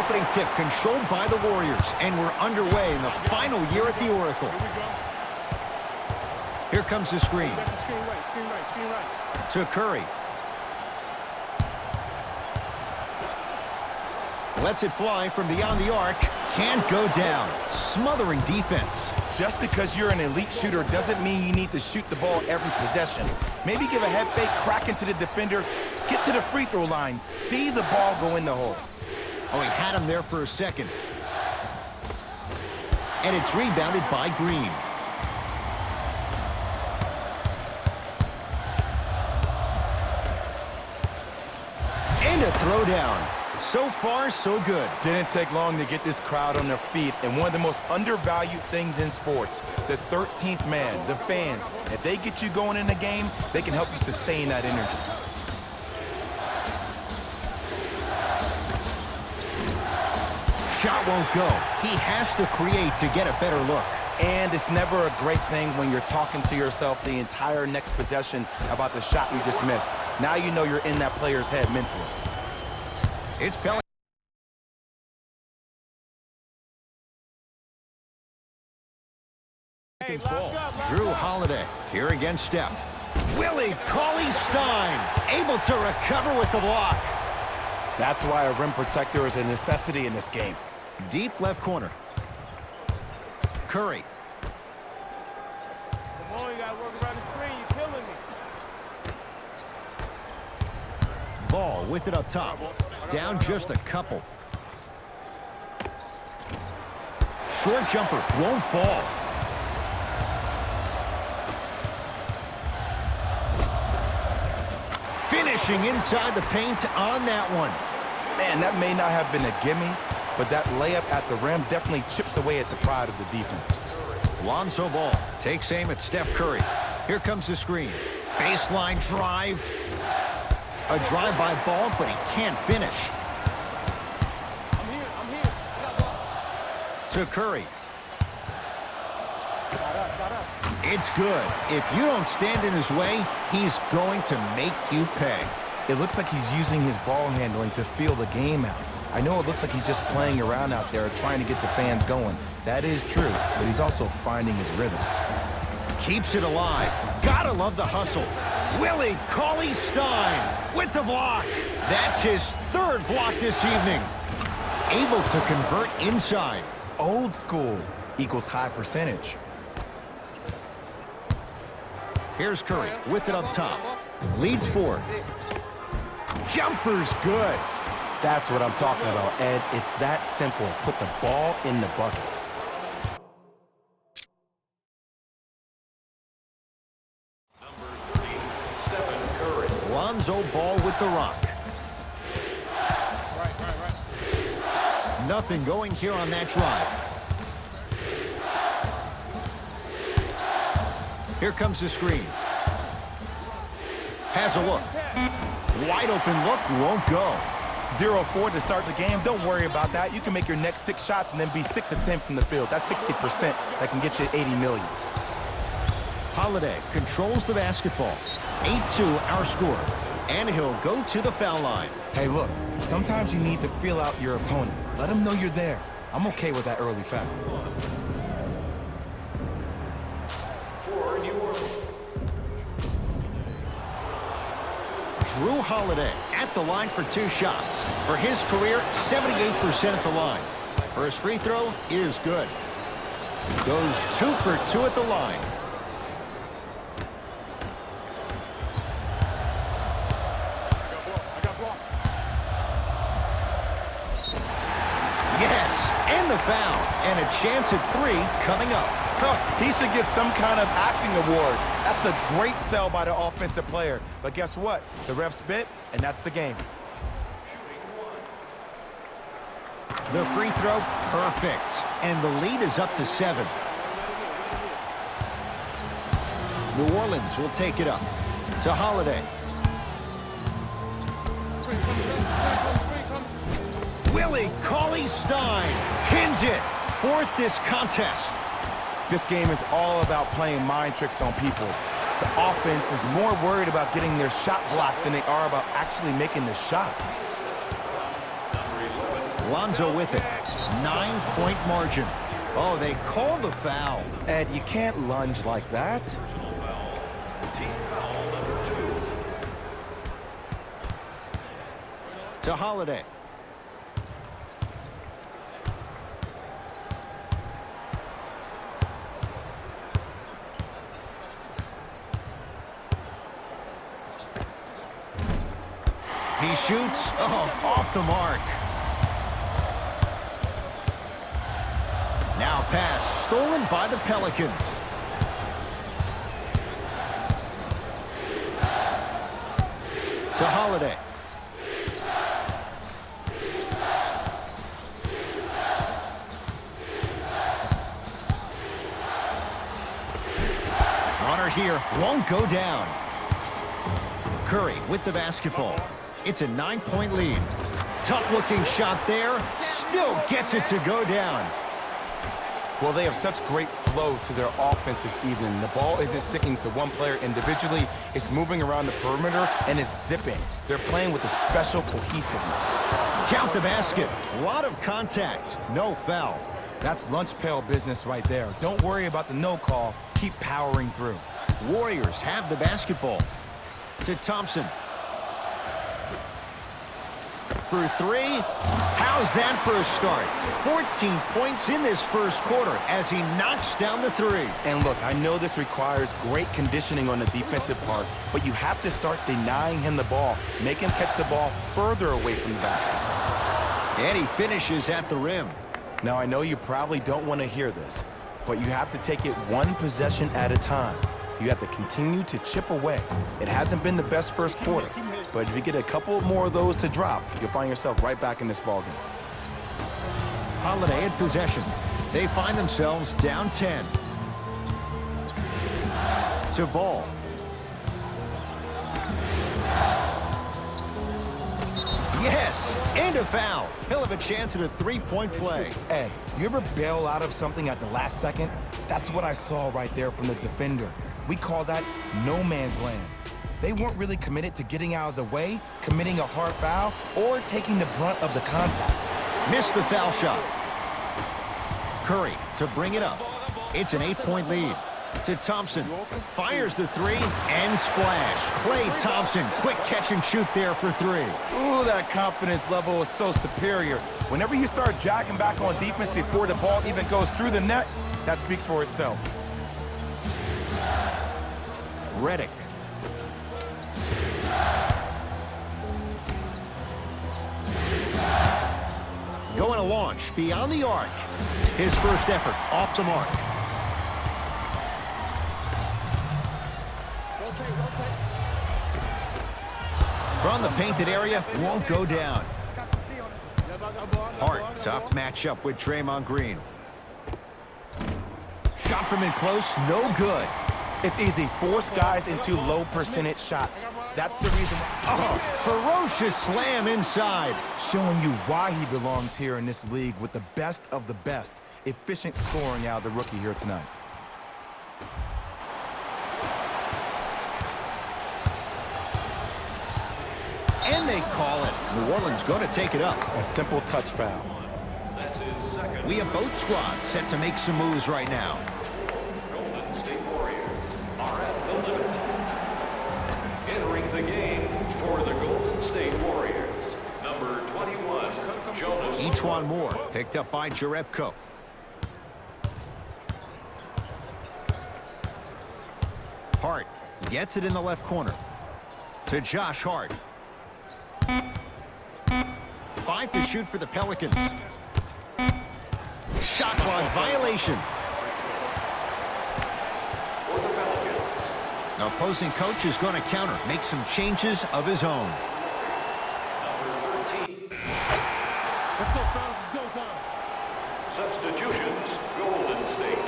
opening tip controlled by the Warriors, and we're underway in the final year at the Oracle. Here comes the screen. Screen right. To Curry. Lets it fly from beyond the arc. Can't go down. Smothering defense. Just because you're an elite shooter doesn't mean you need to shoot the ball every possession. Maybe give a head fake, crack into the defender, get to the free throw line, see the ball go in the hole. Oh, he had him there for a second. And it's rebounded by Green. And a throwdown. So far, so good. Didn't take long to get this crowd on their feet, and one of the most undervalued things in sports, the 13th man, the fans. If they get you going in the game, they can help you sustain that energy. Shot won't go. He has to create to get a better look. And it's never a great thing when you're talking to yourself the entire next possession about the shot you just missed. Now you know you're in that player's head mentally. It's Pelicans ball. Drew Holiday here against Steph. Willie Cauley-Stein able to recover with the block. That's why a rim protector is a necessity in this game. Deep left corner. Curry. Come on, you gotta work around the screen. You're killing me. Ball with it up top. Down just a couple. Short jumper won't fall. Finishing inside the paint on that one. Man, that may not have been a gimme, but that layup at the rim definitely chips away at the pride of the defense. Lonzo Ball takes aim at Steph Curry. Here comes the screen. Baseline drive. A drive-by ball, but he can't finish. I'm here. I got ball. To Curry. It's good. If you don't stand in his way, he's going to make you pay. It looks like he's using his ball handling to feel the game out. I know it looks like he's just playing around out there trying to get the fans going. That is true, but he's also finding his rhythm. Keeps it alive. Gotta love the hustle. Willie Cauley-Stein with the block. That's his third block this evening. Able to convert inside. Old school equals high percentage. Here's Curry with it up top. Leads four. Jumper's good. That's what I'm talking about, Ed. It's that simple. Put the ball in the bucket. Lonzo Ball with the rock. Right. Nothing going here on that drive. Here comes the screen. Has a look. Wide open look, won't go. 0-4 to start the game. Don't worry about that. You can make your next 6 shots and then be 6 of 10 from the field. That's 60%. That can get you 80 million. Holiday controls the basketball. 8-2 our score. And he'll go to the foul line. Hey, look, sometimes you need to feel out your opponent. Let them know you're there. I'm okay with that early foul. Drew Holiday at the line for 2 shots. For his career, 78% at the line. First free throw is good. Goes 2 for 2 at the line. I got ball. Yes, and the foul. And a chance at 3 coming up. He should get some kind of acting award. That's a great sell by the offensive player. But guess what? The refs bit, and that's the game. The free throw, perfect. And the lead is up to 7. New Orleans will take it up. To Holiday. Willie Cauley-Stein pins it. 4th this contest. This game is all about playing mind tricks on people. The offense is more worried about getting their shot blocked than they are about actually making the shot. Lonzo with it. 9-point margin. Oh, they called the foul. Ed, you can't lunge like that. Team foul number 2. To Holiday. He shoots. Oh, off the mark. Now pass stolen by the Pelicans. To Holiday. Runner here won't go down. Curry with the basketball. It's a 9-point lead. Tough-looking shot there. Still gets it to go down. Well, they have such great flow to their offense this evening. The ball isn't sticking to one player individually. It's moving around the perimeter, and it's zipping. They're playing with a special cohesiveness. Count the basket. A lot of contact. No foul. That's lunch pail business right there. Don't worry about the no call. Keep powering through. Warriors have the basketball. To Thompson. For three. How's that for a start? 14 points in this first quarter as he knocks down the three. And look, I know this requires great conditioning on the defensive part, but you have to start denying him the ball. Make him catch the ball further away from the basket. And he finishes at the rim. Now, I know you probably don't want to hear this, but you have to take it one possession at a time. You have to continue to chip away. It hasn't been the best first quarter, but if you get a couple more of those to drop, you'll find yourself right back in this ballgame. Holiday in possession. They find themselves down 10. To Ball. Yes, and a foul. He'll have a chance at a three-point play. Ed, you ever bail out of something at the last second? That's what I saw right there from the defender. We call that no man's land. They weren't really committed to getting out of the way, committing a hard foul, or taking the brunt of the contact. Missed the foul shot. Curry to bring it up. It's an 8-point lead. To Thompson. Fires the three and splash. Klay Thompson, quick catch and shoot there for three. Ooh, that confidence level is so superior. Whenever you start jogging back on defense before the ball even goes through the net, that speaks for itself. Redick. Going to launch beyond the arc. His first effort off the mark. Rotate. From the painted area, won't go down. Hart, tough matchup with Draymond Green. Shot from in close, no good. It's easy. Force guys into low percentage shots. That's the reason. Oh, ferocious slam inside. Showing you why he belongs here in this league with the best of the best. Efficient scoring out of the rookie here tonight. And they call it. New Orleans going to take it up. A simple touch foul. That's his second. We have both squads set to make some moves right now. Golden State Warriors are at the limit. Entering the game for the Golden State Warriors, number 21, Jonas. E'Twaun Moore picked up by Jerebko. Hart gets it in the left corner. To Josh Hart. 5 to shoot for the Pelicans. Shot clock violation. For the Pelicans. The opposing coach is going to counter, make some changes of his own. Number 13. Let's go, fellas. It's go time. Substitutions, Golden State.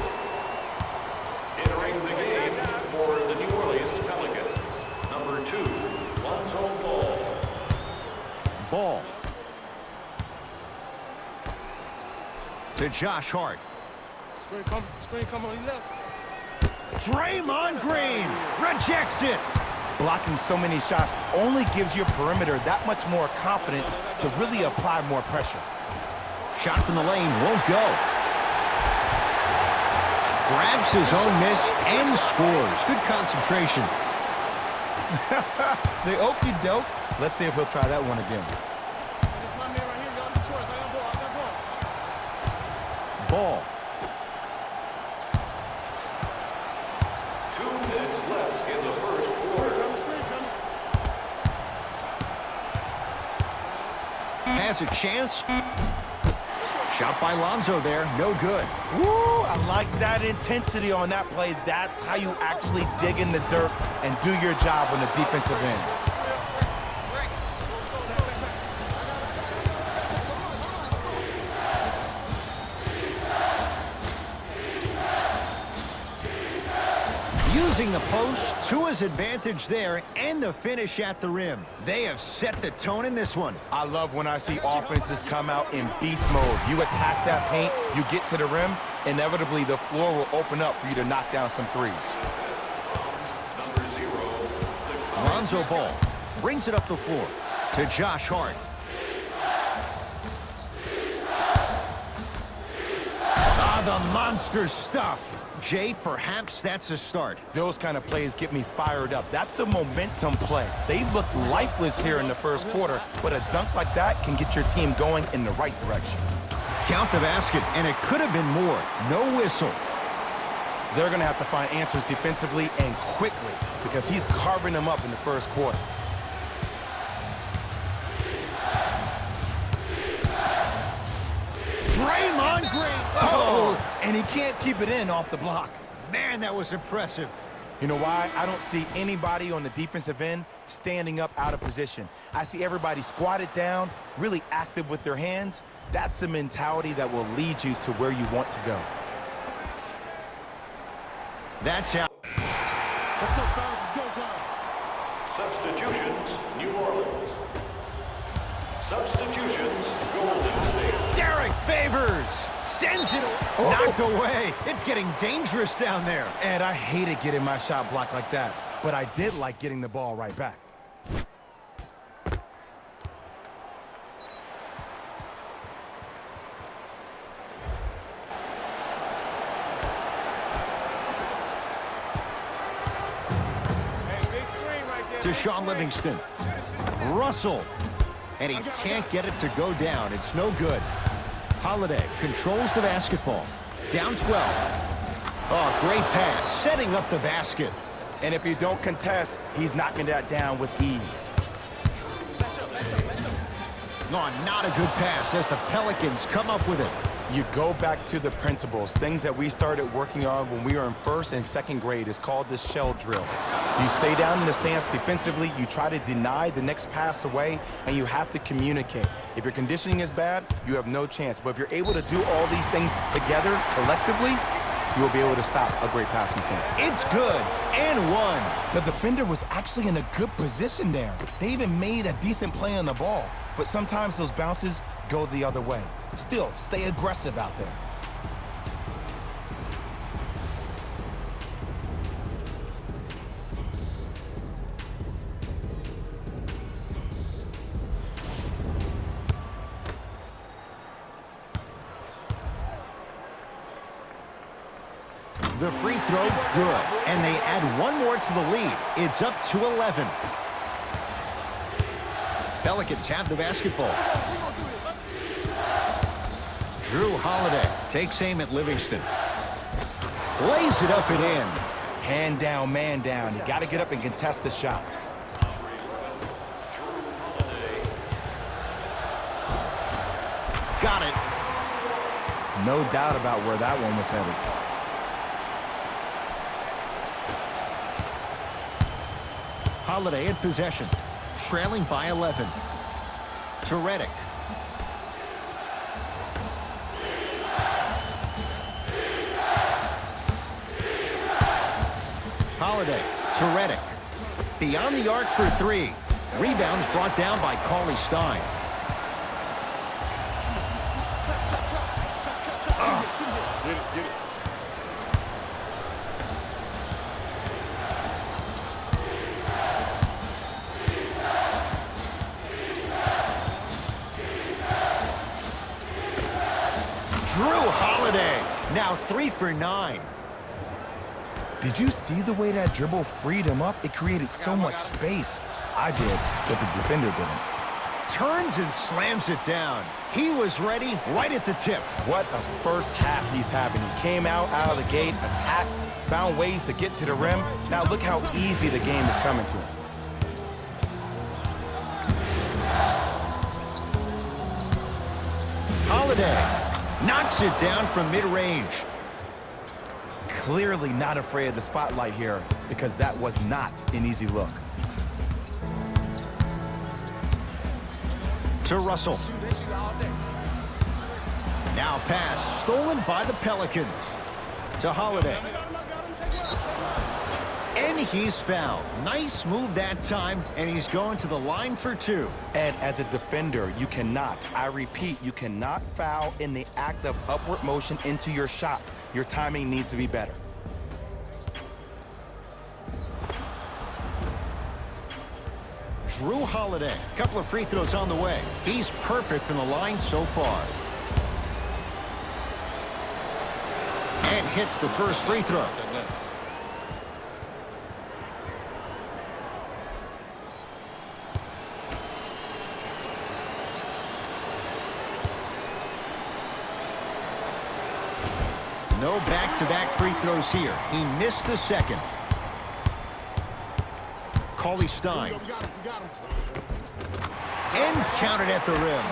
Entering the game for the New Orleans Pelicans, number 2, Lonzo Ball. Ball. To Josh Hart. Screen come on your left. Draymond Green rejects it. Blocking so many shots only gives your perimeter that much more confidence to really apply more pressure. Shot from the lane won't go. Grabs his own miss and scores. Good concentration. The okie doke. Let's see if he'll try that one again. This is my man right here. Y'all get yours. I got ball. I got ball. Ball. 2 minutes left in the first quarter. Screen coming. Has a chance. Shot by Lonzo there. No good. Woo! I like that intensity on that play. That's how you actually dig in the dirt and do your job on the defensive end. Using the post to his advantage there and the finish at the rim. They have set the tone in this one. I love when I see offenses come out in beast mode. You attack that paint, you get to the rim, inevitably the floor will open up for you to knock down some threes. Number 0, Lonzo Ball brings it up the floor to Josh Hart. Ah, the monster stuff. Jay, perhaps that's a start. Those kind of plays get me fired up. That's a momentum play. They looked lifeless here in the first quarter, but a dunk like that can get your team going in the right direction. Count the basket, and it could have been more. No whistle. They're going to have to find answers defensively and quickly because he's carving them up in the first quarter. Draymond Green. Oh, and he can't keep it in off the block. Man, that was impressive. You know why? I don't see anybody on the defensive end standing up out of position. I see everybody squatted down, really active with their hands. That's the mentality that will lead you to where you want to go. That's out. Let's go, fellas. It's go time. substitutions, New Orleans. Substitutions, Golden State. Derek Favors sends it knocked away. It's getting dangerous down there. And I hated getting my shot blocked like that, but I did like getting the ball right back. To Sean Livingston. Russell. And he can't get it to go down. It's no good. Holiday controls the basketball. Down 12. Oh, great pass. Setting up the basket. And if you don't contest, he's knocking that down with ease. No, not a good pass as the Pelicans come up with it. You go back to the principles, things that we started working on when we were in first and second grade. It's called the shell drill. You stay down in the stance defensively, you try to deny the next pass away, and you have to communicate. If your conditioning is bad, you have no chance. But if you're able to do all these things together, collectively, you will be able to stop a great passing team. It's good, and one. The defender was actually in a good position there. They even made a decent play on the ball, but sometimes those bounces go the other way. Still, stay aggressive out there. The free throw, good. And they add one more to the lead. It's up to 11. Pelicans have the basketball. Drew Holiday takes aim at Livingston. Lays it up and in. Hand down, man down. You got to get up and contest the shot. Got it. No doubt about where that one was headed. Holiday in possession. Trailing by 11. To Redick. Holiday to Redick. Beyond the arc for three. Rebounds brought down by Cauley Stein. Get it. now 3 for 9. Did you see the way that dribble freed him up? It created so much space. I did, but the defender didn't. Turns and slams it down. He was ready right at the tip. What a first half he's having. He came out of the gate, attacked, found ways to get to the rim. Now look how easy the game is coming to him. Holiday knocks it down from mid-range. Clearly not afraid of the spotlight here because that was not an easy look. To Russell. Now pass stolen by the Pelicans. To Holiday. And he's fouled. Nice move that time, and he's going to the line for 2. And as a defender, you cannot, I repeat, you cannot foul in the act of upward motion into your shot. Your timing needs to be better. Jrue Holiday, couple of free throws on the way. He's perfect from the line so far. And hits the first free throw. No back-to-back free throws here. He missed the second. Cauley Stein. And counted at the rim.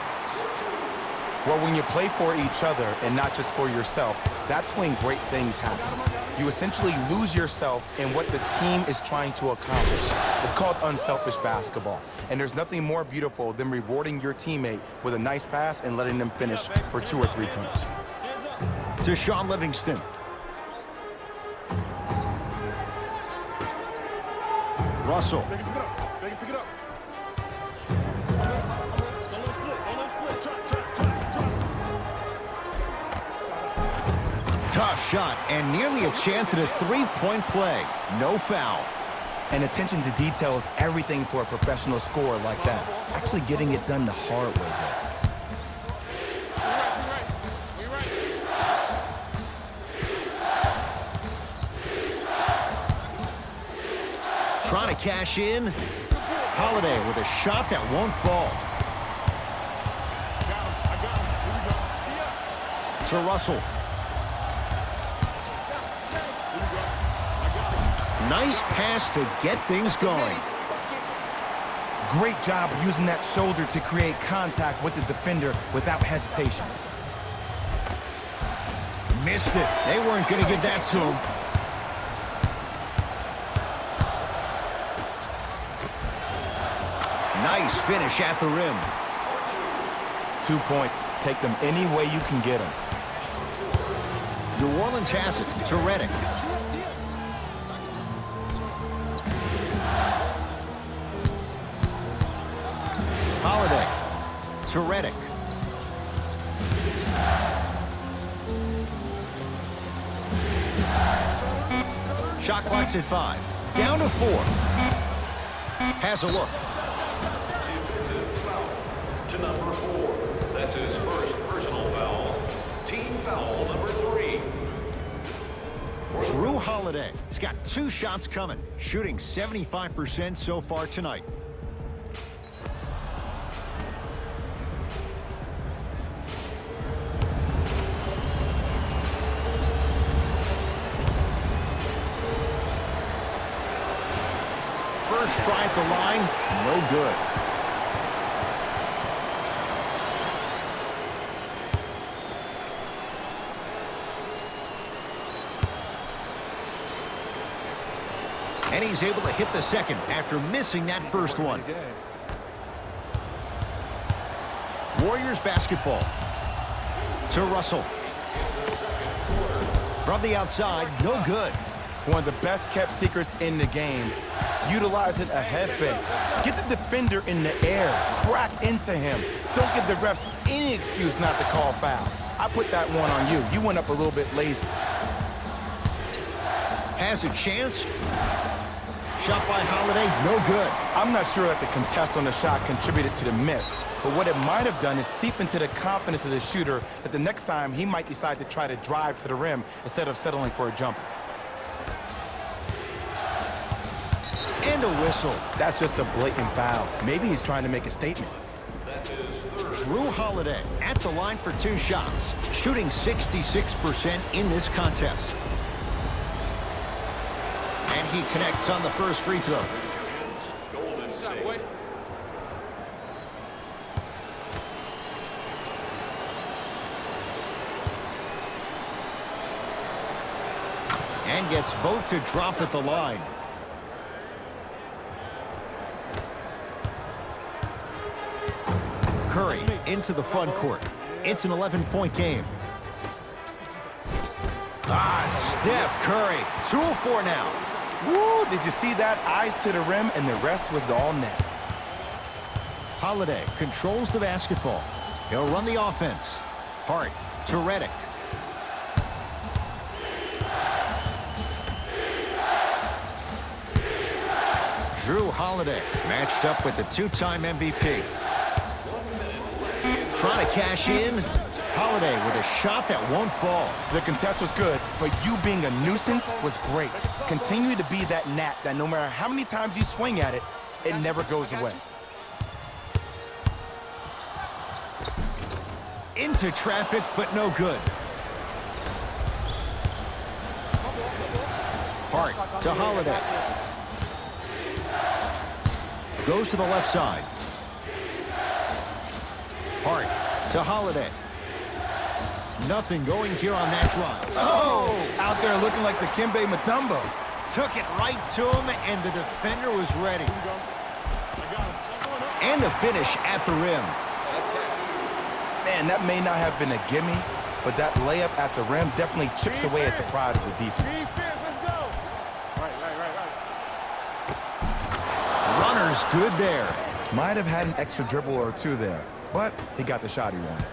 Well, when you play for each other and not just for yourself, that's when great things happen. You essentially lose yourself in what the team is trying to accomplish. It's called unselfish basketball. And there's nothing more beautiful than rewarding your teammate with a nice pass and letting them finish for 2 or 3 points. To Shaun Livingston. Russell. Pick it up. Pick it up. Tough shot and nearly a chance at a 3-point play. No foul. And attention to detail is everything for a professional scorer like that. Actually getting it done the hard way there. Trying to cash in. Holiday with a shot that won't fall. To Russell. Nice pass to get things going. Great job using that shoulder to create contact with the defender without hesitation. Missed it. They weren't going to give that to him. Nice finish at the rim. 2 points. Take them any way you can get them. New Orleans has it to Redick. Holiday to Redick. Shot clock's at 5. Down to 4. Has a look. Defensive foul to number 4. That's his first personal foul. Team foul number 3. Jrue Holiday. He's got 2 shots coming, shooting 75% so far tonight. First try at the line, no good. And he's able to hit the second after missing that first one. Warriors basketball. To Russell. From the outside, no good. One of the best kept secrets in the game. Utilizing a head fake. Get the defender in the air. Crack into him. Don't give the refs any excuse not to call foul. I put that one on you. You went up a little bit lazy. Has a chance. shot by Holiday, no good. I'm not sure that the contest on the shot contributed to the miss, but what it might have done is seep into the confidence of the shooter that the next time he might decide to try to drive to the rim instead of settling for a jumper. And a whistle. That's just a blatant foul. Maybe he's trying to make a statement. Jrue Holiday at the line for 2 shots, shooting 66% in this contest. And he connects on the first free throw. And gets both to drop at the line. Curry into the front court. It's an 11-point game. Steph Curry, 2 of 4 now. Woo, did you see that? Eyes to the rim, and the rest was all net. Holiday controls the basketball. He'll run the offense. Hart to Redick. Jrue Holiday matched up with the 2-time MVP. Trying to cash in. Holiday with a shot that won't fall. The contest was good, but you being a nuisance was great. Continue to be that gnat that no matter how many times you swing at it, it never goes away. Into traffic, but no good. Hart to Holiday. Goes to the left side. Hart to Holiday. Nothing going here on that drive. Oh, out there looking like the Kimbe Mutombo. Took it right to him, and the defender was ready. And the finish at the rim. Man, that may not have been a gimme, but that layup at the rim definitely chips away at the pride of the defense. Runner's good there. Might have had an extra dribble or 2 there, but he got the shot he wanted.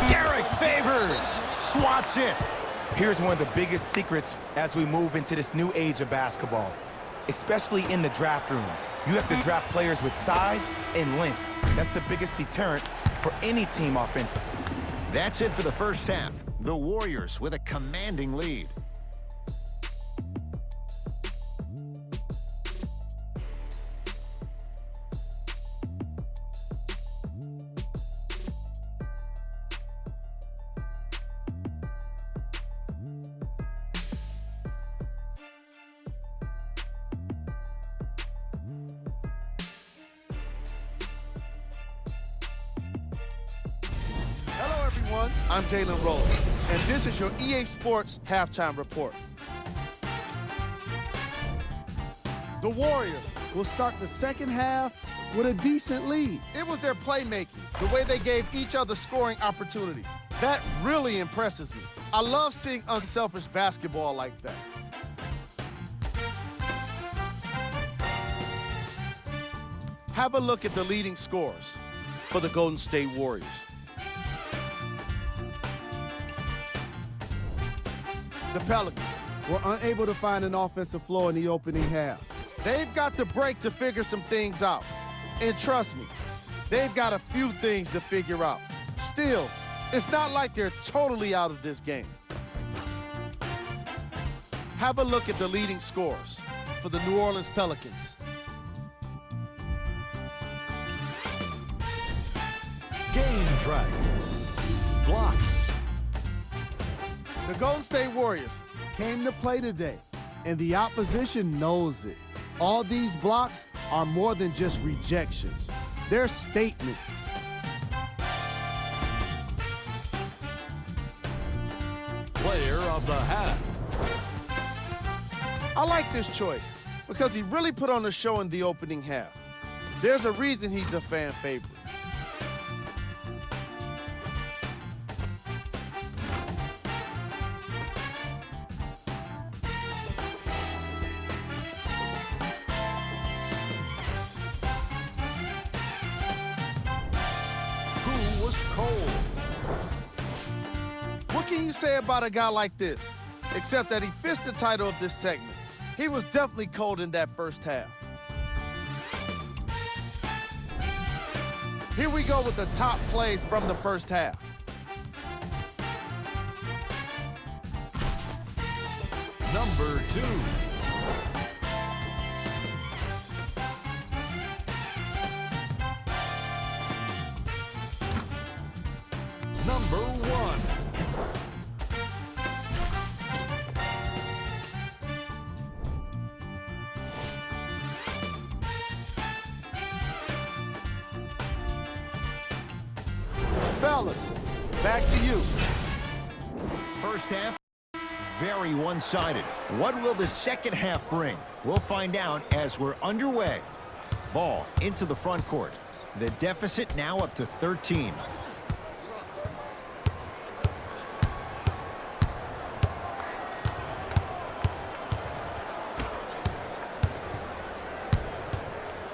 Derek Favors swats it. Here's one of the biggest secrets as we move into this new age of basketball, especially in the draft room. You have to draft players with size and length. That's the biggest deterrent for any team offensively. That's it for the first half. The Warriors with a commanding lead. Hello, everyone. I'm Jalen Rose, and this is your EA Sports Halftime Report. The Warriors will start the second half with a decent lead. It was their playmaking, the way they gave each other scoring opportunities. That really impresses me. I love seeing unselfish basketball like that. Have a look at the leading scorers for the Golden State Warriors. The Pelicans were unable to find an offensive flow in the opening half. They've got the break to figure some things out. And trust me, they've got a few things to figure out. Still, it's not like they're totally out of this game. Have a look at the leading scorers for the New Orleans Pelicans. Game track. Blocks. The Golden State Warriors came to play today, and the opposition knows it. All these blocks are more than just rejections. They're statements. Player of the half. I like this choice because he really put on a show in the opening half. There's a reason he's a fan favorite. can you say about a guy like this? Except that he fits the title of this segment. He was definitely cold in that first half. Here we go with the top plays from the first half. Number 2. Number 1. Fellas, back to you. First half, very one-sided. What will the second half bring? We'll find out as we're underway. Ball into the front court. The deficit now up to 13.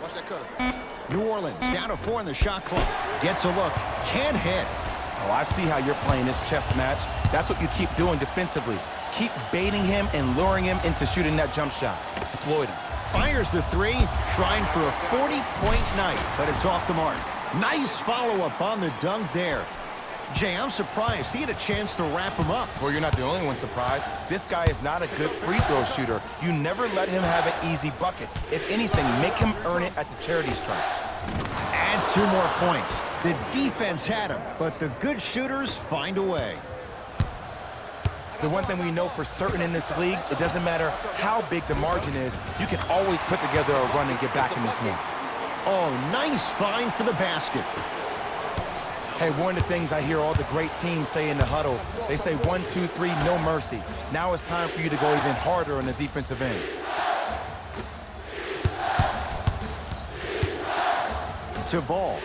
Watch that cutter. New Orleans down to 4 in the shot clock. Gets a look. Can't hit. Oh, I see how you're playing this chess match. That's what you keep doing defensively. Keep baiting him and luring him into shooting that jump shot. Exploit him. Fires the 3, trying for a 40-point night, but it's off the mark. Nice follow-up on the dunk there. Jay, I'm surprised he had a chance to wrap him up. Well, you're not the only one surprised. This guy is not a good free throw shooter. You never let him have an easy bucket. If anything, make him earn it at the charity stripe. Add 2 more points. The defense had him, but the good shooters find a way. The one thing we know for certain in this league, it doesn't matter how big the margin is, you can always put together a run and get back in this one. Oh, nice find for the basket. Hey, one of the things I hear all the great teams say in the huddle, they say 1, 2, 3, no mercy. Now it's time for you to go even harder on the defensive end. To Ball.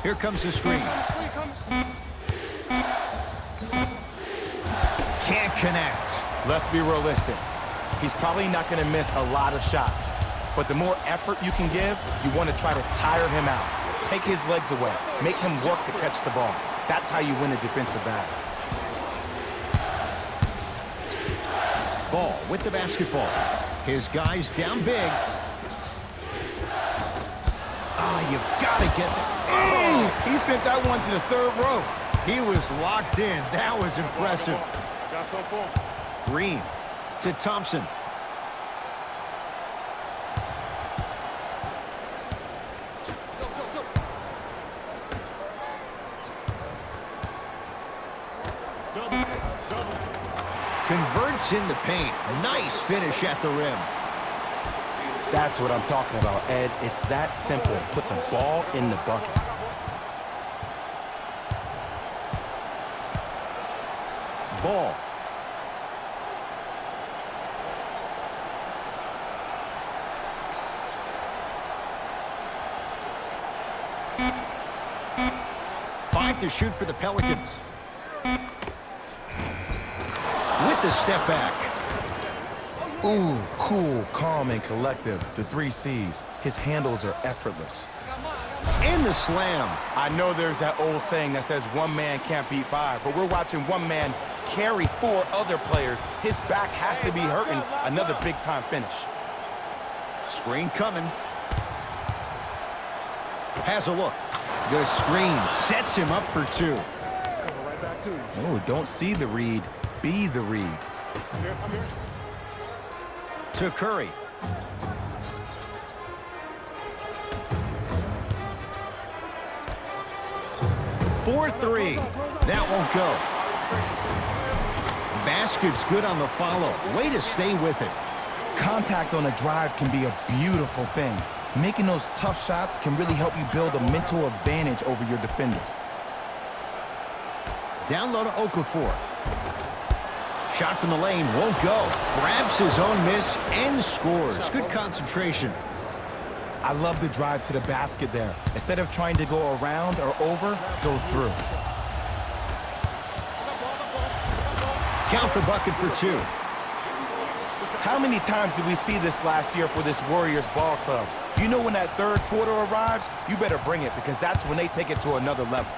Here comes the screen. Can't connect. Let's be realistic. He's probably not going to miss a lot of shots. But the more effort you can give, you want to try to tire him out. Take his legs away. Make him work to catch the ball. That's how you win a defensive battle. Ball with the basketball. His guy's down big. Ah, you've got to get that. Oh, he sent that one to the third row. He was locked in. That was impressive. Got some for him. Green to Thompson. Converts in the paint. Nice finish at the rim. That's what I'm talking about, Ed. It's that simple. Put the ball in the bucket. Ball. Five to shoot for the Pelicans. With the step back. Ooh, cool, calm, and collective. The 3 C's. His handles are effortless. And the slam. I know there's that old saying that says 1 man can't beat 5, but we're watching 1 man carry 4 other players. His back has to be hurting. Another big-time finish. Screen coming. Has a look. The screen sets him up for 2. Oh, don't see the read. Be the read. I'm here. To Curry. For 3. That won't go. Basket's good on the follow. Way to stay with it. Contact on a drive can be a beautiful thing. Making those tough shots can really help you build a mental advantage over your defender. Down low to Okafor. Shot from the lane won't go. Grabs his own miss and scores. Good concentration. I love the drive to the basket there. Instead of trying to go around or over, go through. Count the bucket for 2. How many times did we see this last year for this Warriors ball club? You know when that third quarter arrives, you better bring it because that's when they take it to another level.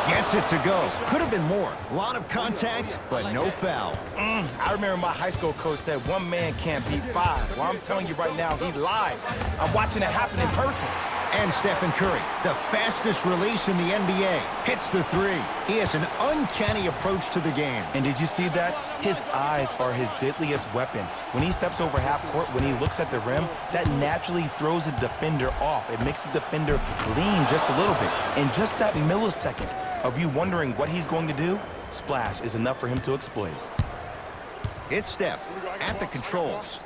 Gets it to go. Could have been more. A lot of contact, but no foul. I remember my high school coach said one man can't beat five. Well, I'm telling you right now, he lied. I'm watching it happen in person. And Stephen Curry, the fastest release in the NBA, hits the three. He has an uncanny approach to the game. And did you see that? His eyes are his deadliest weapon. When he steps over half court, when he looks at the rim, that naturally throws a defender off. It makes the defender lean just a little bit. And just that millisecond of you wondering what he's going to do, splash is enough for him to exploit it. It's Steph at the controls.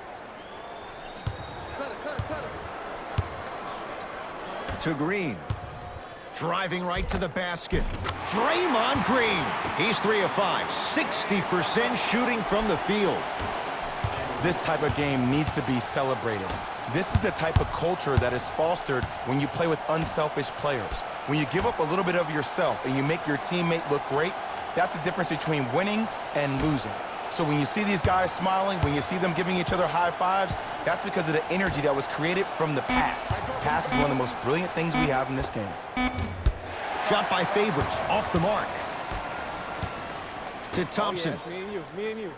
To Green. Driving right to the basket. Draymond Green. He's 3 of 5. 60% shooting from the field. This type of game needs to be celebrated. This is the type of culture that is fostered when you play with unselfish players. When you give up a little bit of yourself and you make your teammate look great, that's the difference between winning and losing. So when you see these guys smiling, when you see them giving each other high fives, that's because of the energy that was created from the pass. Pass is one of the most brilliant things we have in this game. Shot by Favors, off the mark. To Thompson. Me and you.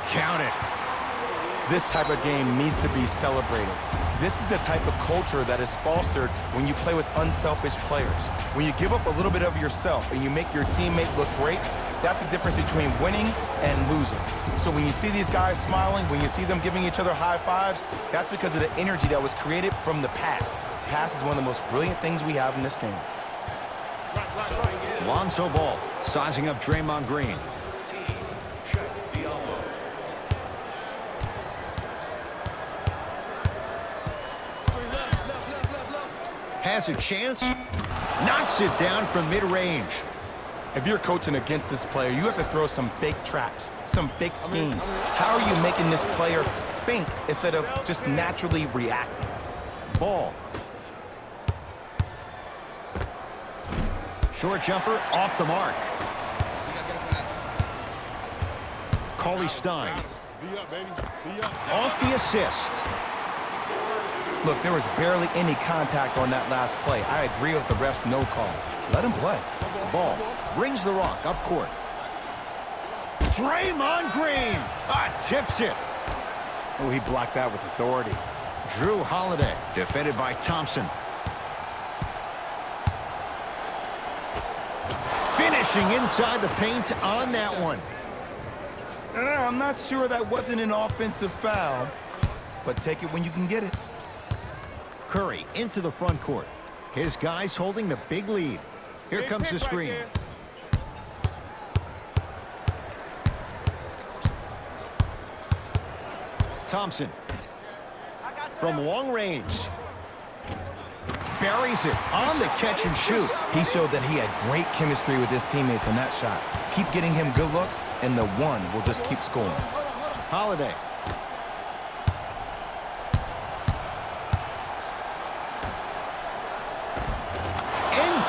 Count it. This type of game needs to be celebrated. This is the type of culture that is fostered when you play with unselfish players. When you give up a little bit of yourself and you make your teammate look great, that's the difference between winning and losing. So when you see these guys smiling, when you see them giving each other high fives, that's because of the energy that was created from the pass. Pass is one of the most brilliant things we have in this game. Lonzo Ball sizing up Draymond Green. Has a chance, knocks it down from mid-range. If you're coaching against this player, you have to throw some fake traps, some fake schemes. How are you making this player think instead of just naturally reacting? Ball. Short jumper off the mark. Cauley Stein. Off the assist. Look, there was barely any contact on that last play. I agree with the ref's no call. Let him play. Ball brings the rock up court. Draymond Green tips it. Oh, he blocked that with authority. Drew Holiday defended by Thompson. Finishing inside the paint on that one. I'm not sure that wasn't an offensive foul, but take it when you can get it. Curry into the front court. His guys holding the big lead. Here comes the screen. Thompson. From long range. Buries it on the catch and shoot. He showed that he had great chemistry with his teammates on that shot. Keep getting him good looks, and the one will just keep scoring. Holiday.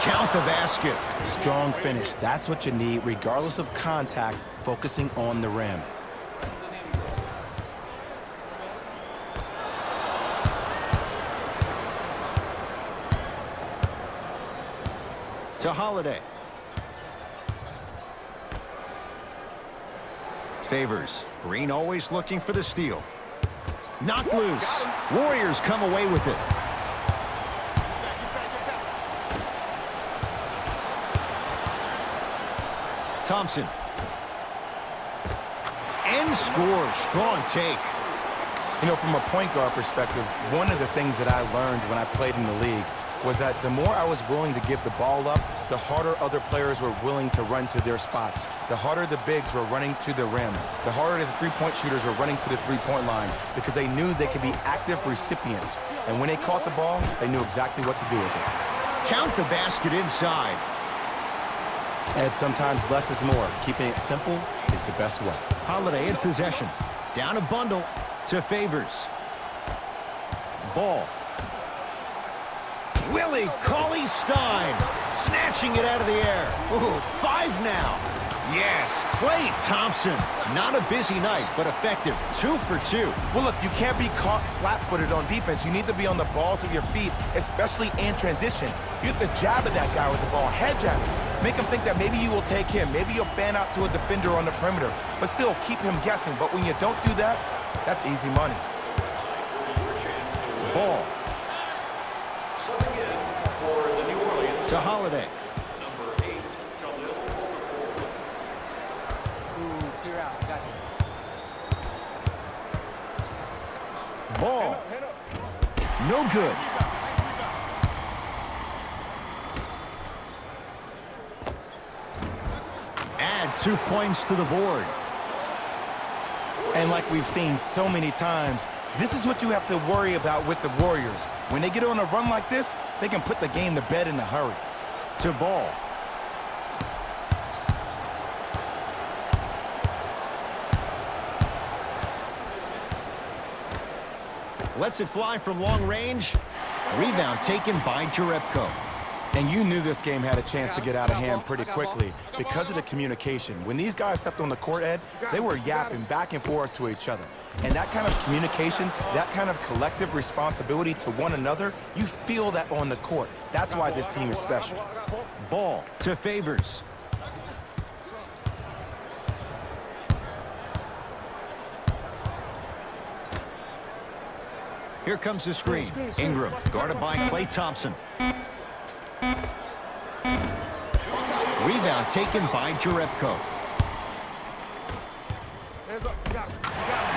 Count the basket. Strong finish. That's what you need, regardless of contact, focusing on the rim. To Holiday. Favors. Green always looking for the steal. Knocked loose. Warriors come away with it. Thompson. And scores. Strong take. You know, from a point guard perspective, one of the things that I learned when I played in the league was that the more I was willing to give the ball up, the harder other players were willing to run to their spots. The harder the bigs were running to the rim. The harder the three-point shooters were running to the three-point line because they knew they could be active recipients. And when they caught the ball, they knew exactly what to do with it. Count the basket inside. And sometimes less is more. Keeping it simple is the best way. Holiday in possession. Down a bundle to Favors. Ball. Willie Cauley-Stein snatching it out of the air. Ooh, 5 now. Yes, Klay Thompson. Not a busy night, but effective. 2 for 2. Well, look, you can't be caught flat-footed on defense. You need to be on the balls of your feet, especially in transition. You have to jab at that guy with the ball, head jab him. Make him think that maybe you will take him. Maybe you'll fan out to a defender on the perimeter, but still keep him guessing. But when you don't do that, that's easy money. Ball Subbing in for the New Orleans. to Holiday. Number 8, Khalil. Clear out. Got you. Ball. No good. Add 2 points to the board. And like we've seen so many times, this is what you have to worry about with the Warriors. When they get on a run like this, they can put the game to bed in a hurry. To Ball. Lets it fly from long range. Rebound taken by Jerebko. And you knew this game had a chance to get out of hand pretty quickly because of the communication. When these guys stepped on the court, Ed, they were yapping back and forth to each other. And that kind of communication, that kind of collective responsibility to one another, you feel that on the court. That's why this team is special. Ball to Favors. Here comes the screen. Ingram guarded by Klay Thompson. Rebound taken by Jerebko.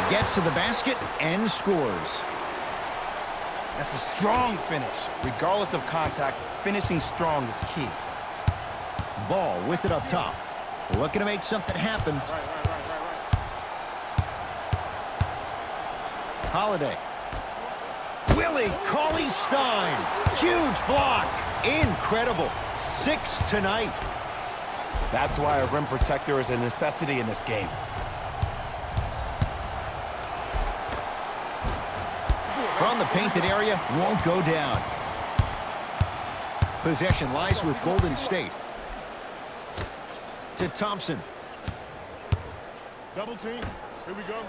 Gets to the basket and scores. That's a strong finish. Regardless of contact, finishing strong is key. Ball with it up top. Looking to make something happen. Holiday. Willie Cauley-Stein. Huge block. Incredible. 6 tonight. That's why a rim protector is a necessity in this game. From the painted area, won't go down. Possession lies with Golden State. To Thompson. Double team. Here we go.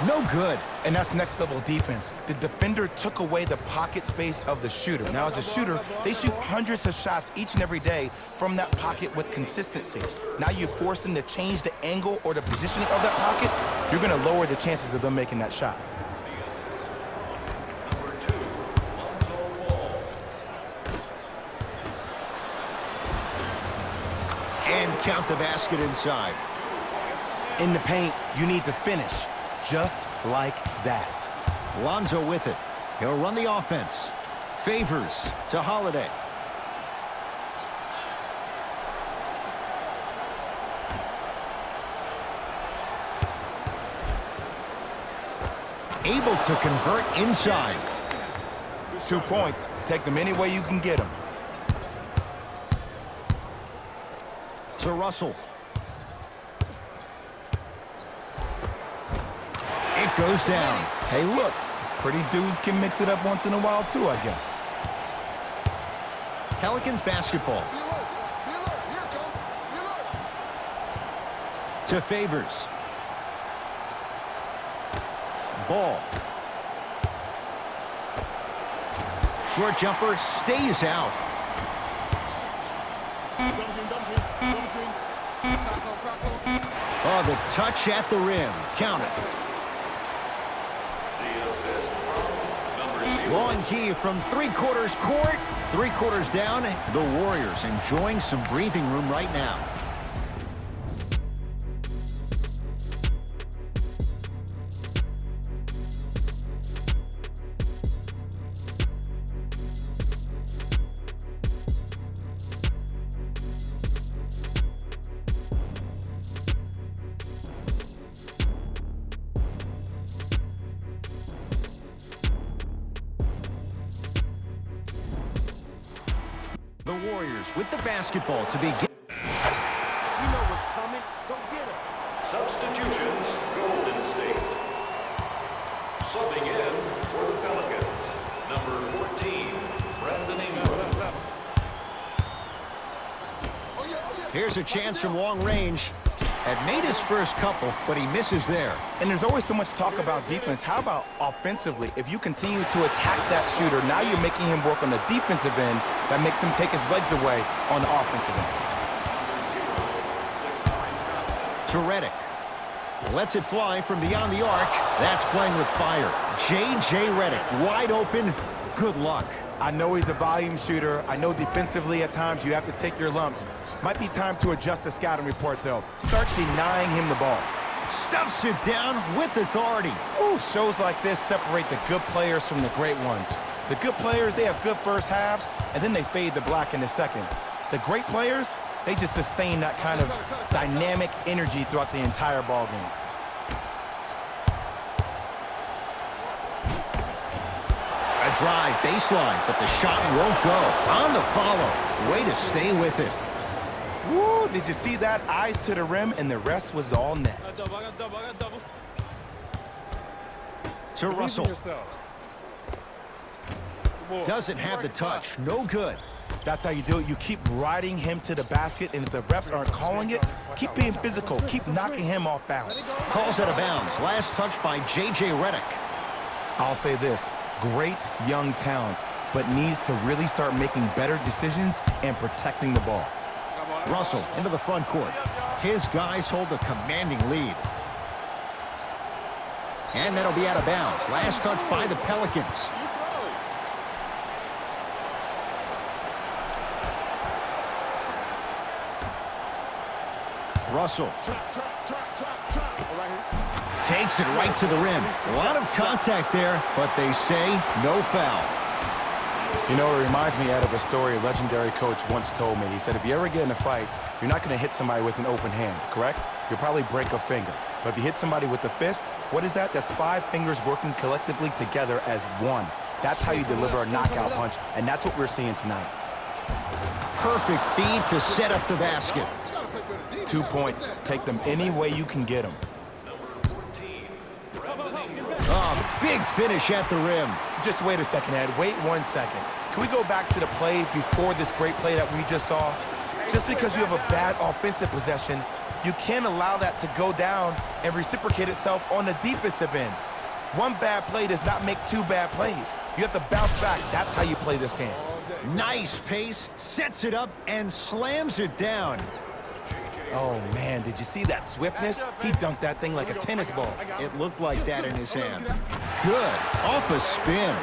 No good. And that's next level defense. The defender took away the pocket space of the shooter. Now as a shooter, they shoot hundreds of shots each and every day from that pocket with consistency. Now you force them to change the angle or the positioning of that pocket, you're gonna lower the chances of them making that shot. Number 2, Lonzo Ball. And count the basket inside. In the paint, you need to finish just like that. Lonzo with it. He'll run the offense. Favors to Holiday. Able to convert inside. 2 points. Take them any way you can get them. To Russell. It goes down. Hey, look, pretty dudes can mix it up once in a while too, I guess. Pelicans basketball. To Favors. Ball. Short jumper stays out. Oh, the touch at the rim. Count it. The assist from number 0. Long heave from three-quarters court. 3/4 down. The Warriors enjoying some breathing room right now. The Warriors with the basketball to begin. You know what's coming. Go get it. Substitutions, Golden State. Subbing in for the Pelicans, number 14. Here's a chance from long range. Had made his first couple, but he misses there. And there's always so much talk about defense. How about offensively? If you continue to attack that shooter, now you're making him work on the defensive end. That makes him take his legs away on the offensive end. To Redick. Lets it fly from beyond the arc. That's playing with fire. J.J. Redick, wide open. Good luck. I know he's a volume shooter. I know defensively at times you have to take your lumps. Might be time to adjust the scouting report, though. Start denying him the ball. Stuffs it down with authority. Ooh, shows like this separate the good players from the great ones. The good players, they have good first halves, and then they fade to black in the second. The great players, they just sustain that kind of dynamic energy throughout the entire ball game. A drive baseline, but the shot won't go. On the follow. Way to stay with it. Woo, did you see that? Eyes to the rim, and the rest was all net. To Russell. Doesn't have the touch. No good. That's how you do it. You keep riding him to the basket, and if the refs aren't calling it, keep being physical. Keep knocking him off balance. Calls out of bounds. Last touch by J.J. Redick. I'll say this. Great young talent, but needs to really start making better decisions and protecting the ball. Russell into the front court. His guys hold a commanding lead. And that'll be out of bounds. Last touch by the Pelicans. Russell. Takes it right to the rim. A lot of contact there, but they say no foul. You know, it reminds me out of a story a legendary coach once told me. He said, if you ever get in a fight, you're not going to hit somebody with an open hand, correct? You'll probably break a finger. But if you hit somebody with a fist, what is that? That's 5 fingers working collectively together as one. That's how you deliver a knockout punch, and that's what we're seeing tonight. Perfect feed to set up the basket. 2 points. Take them any way you can get them. Oh, big finish at the rim. Just wait a second, Ed. Wait 1 second. Can we go back to the play before this great play that we just saw? Just because you have a bad offensive possession, you can't allow that to go down and reciprocate itself on the defensive end. One bad play does not make 2 bad plays. You have to bounce back. That's how you play this game. Nice pace, sets it up, and slams it down. Oh, man, did you see that swiftness? He dunked that thing like a tennis ball. It looked like that in his hand. Good, off a spin.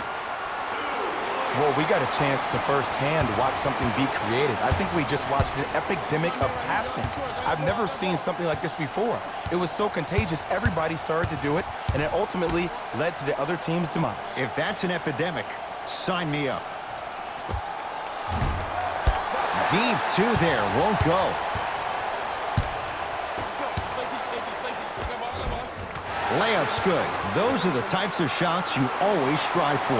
Well, we got a chance to firsthand watch something be created. I think we just watched an epidemic of passing. I've never seen something like this before. It was so contagious, everybody started to do it, and it ultimately led to the other team's demise. If that's an epidemic, sign me up. Deep 2 there, won't go. Layup's good. Those are the types of shots you always strive for.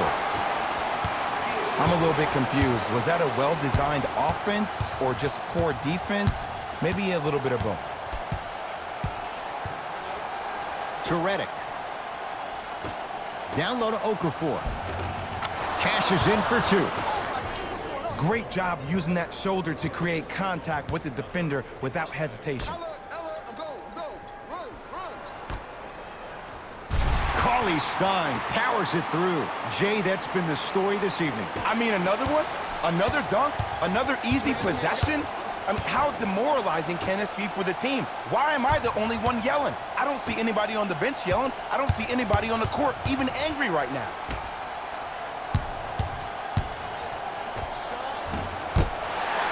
I'm a little bit confused. Was that a well-designed offense or just poor defense? Maybe a little bit of both. To Redick. Down low to Okafor. Cashes in for 2. Great job using that shoulder to create contact with the defender without hesitation. Cauley-Stein powers it through. Jay, that's been the story this evening. I mean, another one? Another dunk? Another easy possession? I mean, how demoralizing can this be for the team? Why am I the only one yelling? I don't see anybody on the bench yelling. I don't see anybody on the court even angry right now.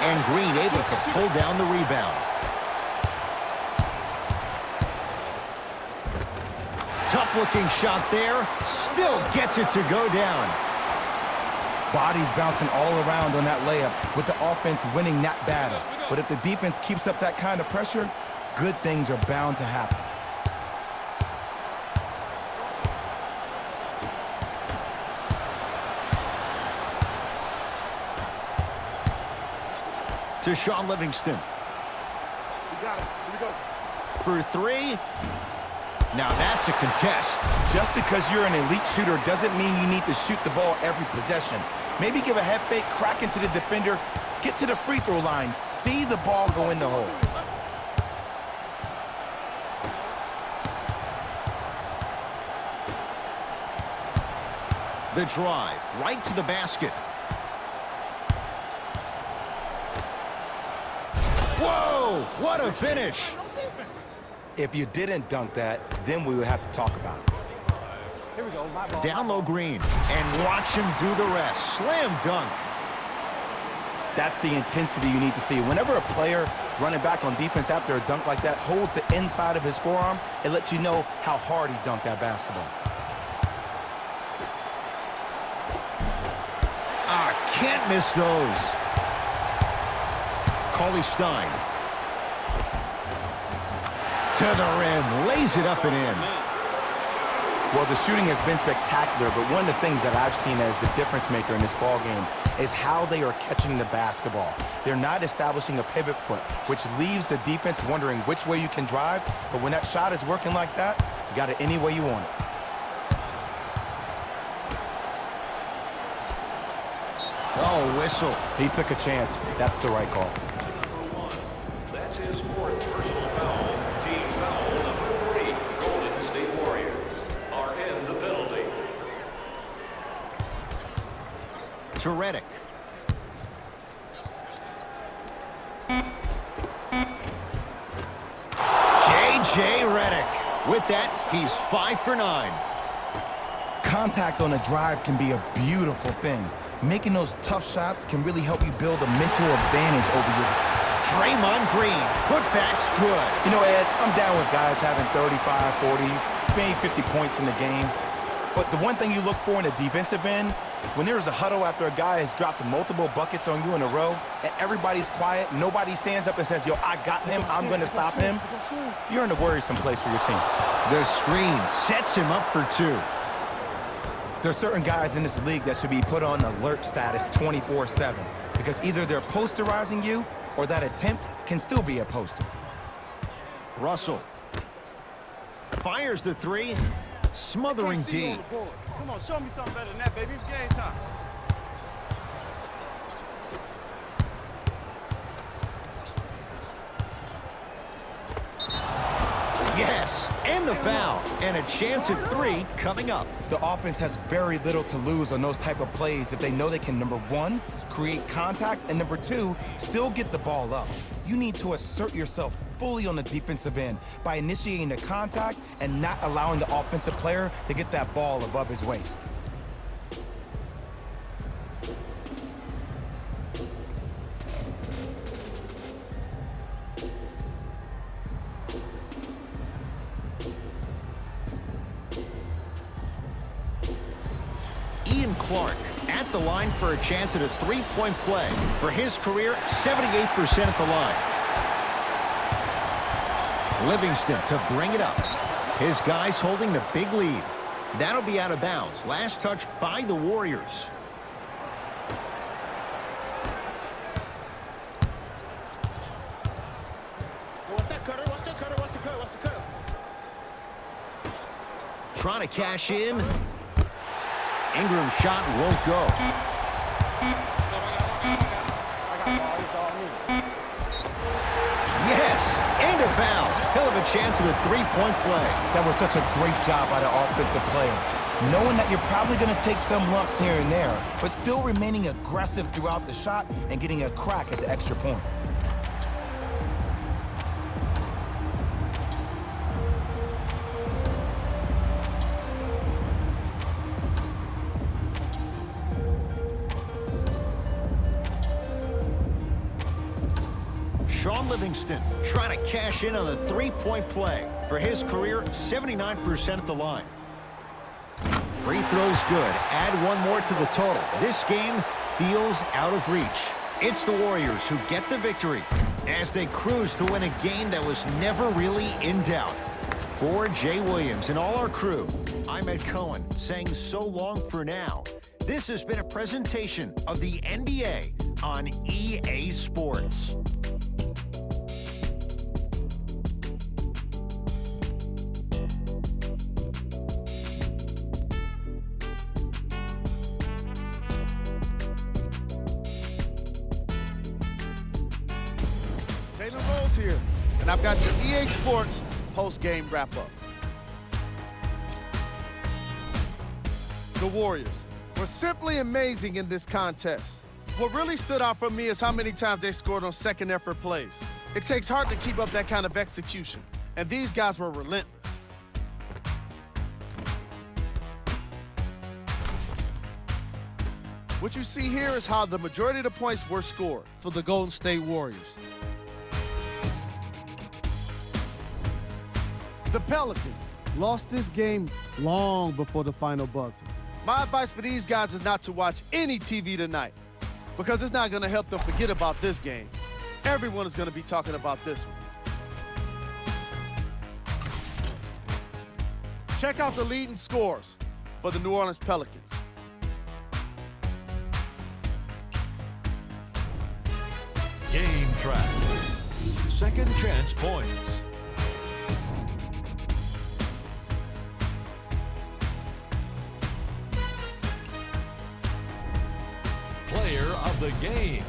And Green able to pull down the rebound. Tough-looking shot there. Still gets it to go down. Bodies bouncing all around on that layup with the offense winning that battle. But if the defense keeps up that kind of pressure, good things are bound to happen. To Shaun Livingston. You got it. Here we go. For 3. Now that's a contest. Just because you're an elite shooter doesn't mean you need to shoot the ball every possession. Maybe give a head fake, crack into the defender, get to the free throw line, see the ball go in the hole. The drive, right to the basket. Whoa, what a finish. If you didn't dunk that, then we would have to talk about it. Here we go. My ball. Down low Green, and watch him do the rest. Slam dunk. That's the intensity you need to see. Whenever a player running back on defense after a dunk like that holds the inside of his forearm, it lets you know how hard he dunked that basketball. Can't miss those. Cauley Stein. To the rim, lays it up and in. Well, the shooting has been spectacular, but one of the things that I've seen as the difference maker in this ball game is how they are catching the basketball. They're not establishing a pivot foot, which leaves the defense wondering which way you can drive, but when that shot is working like that, you got it any way you want it. Oh, whistle. He took a chance. That's the right call. That's his fourth personal foul. Team foul number 3. Golden State Warriors are in the penalty. To Redick. J.J. Redick. With that, he's 5 for 9. Contact on a drive can be a beautiful thing. Making those tough shots can really help you build a mental advantage over your... Draymond Green, putback's good. You know, Ed, I'm down with guys having 35, 40, maybe 50 points in the game. But the one thing you look for in a defensive end, when there's a huddle after a guy has dropped multiple buckets on you in a row, and everybody's quiet, nobody stands up and says, yo, I got him, I'm going to stop him, you're in a worrisome place for your team. The screen sets him up for 2. There are certain guys in this league that should be put on alert status 24/7 because either they're posterizing you or that attempt can still be a poster. Russell fires the 3, smothering D. Come on, show me something better than that, baby. It's game time. Yes, and the foul, and a chance at 3 coming up. The offense has very little to lose on those type of plays if they know they can, number 1, create contact, and number 2, still get the ball up. You need to assert yourself fully on the defensive end by initiating the contact and not allowing the offensive player to get that ball above his waist. Ian Clark at the line for a chance at a 3-point play. For his career, 78% at the line. Livingston to bring it up. His guys holding the big lead. That'll be out of bounds. Last touch by the Warriors. What's that cutter? What's the cutter? What's the cutter? What's the cutter? Trying to cash in. Ingram's shot won't go. Yes, and a foul. He'll have a chance at a 3-point play. That was such a great job by the offensive player. Knowing that you're probably going to take some lumps here and there, but still remaining aggressive throughout the shot and getting a crack at the extra point. Shaun Livingston trying to cash in on the 3-point play. For his career, 79% at the line. Free throws good. Add one more to the total. This game feels out of reach. It's the Warriors who get the victory as they cruise to win a game that was never really in doubt. For Jay Williams and all our crew, I'm Ed Cohen saying so long for now. This has been a presentation of the NBA on EA Sports. here, and I've got your EA Sports post-game wrap-up. The Warriors were simply amazing in this contest. What really stood out for me is how many times they scored on second effort plays. It takes heart to keep up that kind of execution, and these guys were relentless. What you see here is how the majority of the points were scored for the Golden State Warriors. The Pelicans lost this game long before the final buzzer. My advice for these guys is not to watch any TV tonight, because it's not going to help them forget about this game. Everyone is going to be talking about this one. Check out the leading scores for the New Orleans Pelicans. Game track. Second chance points. Player of the game.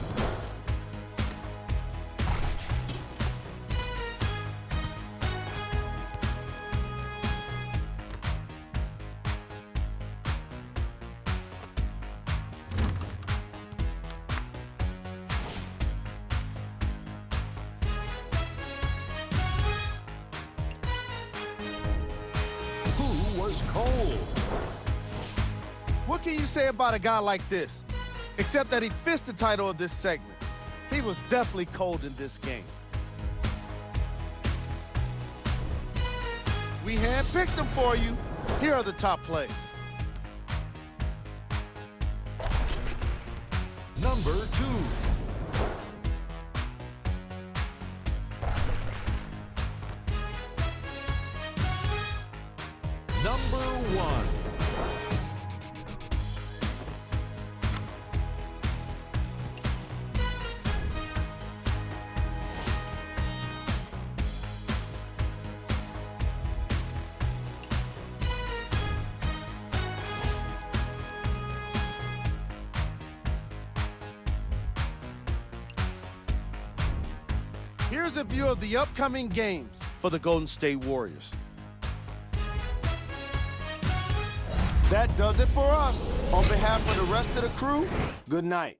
Who was cold? What can you say about a guy like this? Except that he fits the title of this segment. He was definitely cold in this game. We handpicked them for you. Here are the top plays. Number 2. Number 1. Here's a view of the upcoming games for the Golden State Warriors. That does it for us. On behalf of the rest of the crew, good night.